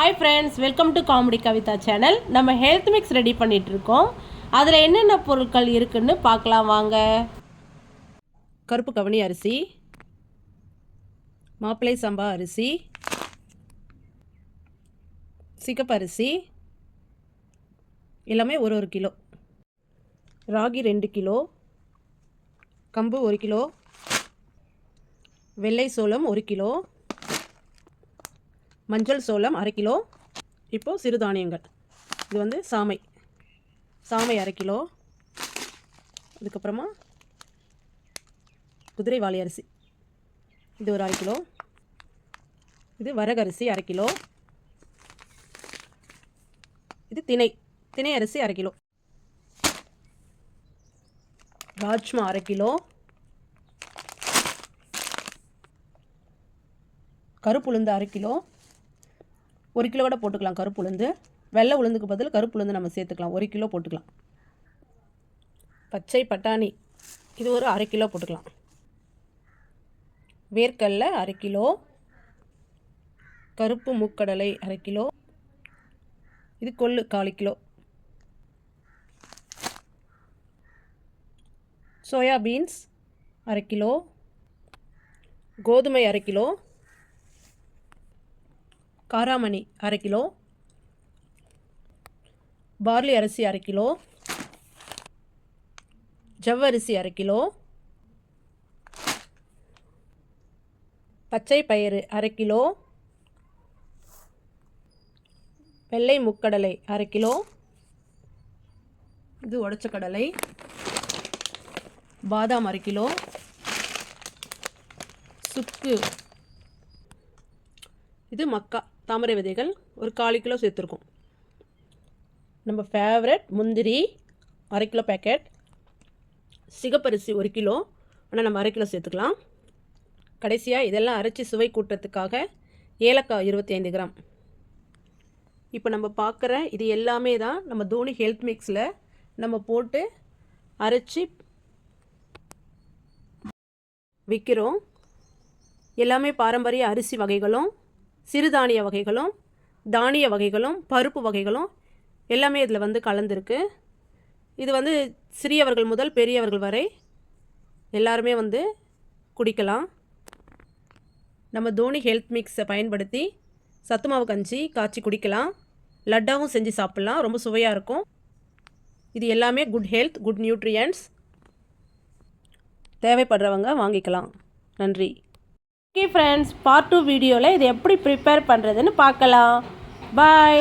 Hi friends, welcome to comedy Kavitha channel. நம்ம health mix ready பண்ணிகிட்ருக்கோம். அதில் என்னென்ன பொருட்கள் இருக்குன்னு பார்க்கலாம் வாங்க. கருப்பு கவனி அரிசி, மாப்பிள்ளை சம்பா அரிசி, சிகப்பு அரிசி எல்லாமே ஒரு கிலோ, ராகி 2 கிலோ, கம்பு 1 கிலோ, வெள்ளை சோளம் 1 கிலோ, மஞ்சள் சோளம் 1/2 கிலோ. இப்போது சிறுதானியங்கள், இது வந்து சாமை 1/2 கிலோ. அதுக்கப்புறமா குதிரைவாலி அரிசி, இது ஒரு 1/2 கிலோ. இது வரகரிசி 1/2 கிலோ. இது திணை அரிசி 1/2 கிலோ. ராஜ்மா 1/2 கிலோ. கருப்புளுந்து 1/2 கிலோ. 1 கிலோ கூட போட்டுக்கலாம் கருப்பு உளுந்து. வெள்ளை உளுந்துக்கு பதில் கருப்பு உளுந்து நம்ம சேர்த்துக்கலாம். 1 கிலோ போட்டுக்கலாம். பச்சை பட்டாணி, இது ஒரு 1/2 கிலோ போட்டுக்கலாம். வேர்க்கடலை 1/2 கிலோ. கருப்பு மூக்கடலை 1/2 கிலோ. இது கொள்ளு 1/4 கிலோ. Soya beans 1/2 kilo. கோதுமை 1/2 கிலோ. காராமணி 1/2 கிலோ. பார்லி அரிசி 1/2 கிலோ. ஜவ்வரிசி 1/2 கிலோ. பச்சை பயிறு 1/2 கிலோ. வெள்ளை முக்கடலை 1/2 கிலோ. இது உடைச்ச கடலை. பாதாம் 1/2 கிலோ. சுக்கு, இது மக்கா தாமரை விதைகள் ஒரு 1/4 கிலோ சேர்த்துருக்கோம். நம்ம ஃபேவரட் முந்திரி 1/2 கிலோ பேக்கெட். சிகப்பரிசி 1 கிலோ, ஆனால் நம்ம 1/2 கிலோ சேர்த்துக்கலாம். கடைசியாக இதெல்லாம் அரைச்சி சுவை கூட்டுறதுக்காக ஏலக்காய் 25 கிராம். இப்போ நம்ம பார்க்குற இது எல்லாமே தான் நம்ம தோனி ஹெல்த் மிக்ஸில் நம்ம போட்டு அரைச்சி விற்கிறோம். எல்லாமே பாரம்பரிய அரிசி வகைகளும், சிறுதானிய வகைகளும், தானிய வகைகளும், பருப்பு வகைகளும் எல்லாமே இதில் வந்து கலந்துருக்கு. இது வந்து சிறியவர்கள் முதல் பெரியவர்கள் வரை எல்லாருமே வந்து குடிக்கலாம். நம்ம தோனி ஹெல்த் மிக்ஸை பயன்படுத்தி சத்துமாவு கஞ்சி காய்ச்சி குடிக்கலாம். லட்டாவும் செஞ்சு சாப்பிட்லாம், ரொம்ப சுவையாக இருக்கும். இது எல்லாமே குட் ஹெல்த், குட் நியூட்ரியன்ஸ். தேவைப்படுறவங்க வாங்கிக்கலாம். நன்றி. ஓகே ஃப்ரெண்ட்ஸ், பார்ட் 2 வீடியோவில் இது எப்படி ப்ரிப்பேர் பண்ணுறதுன்னு பார்க்கலாம். பாய்.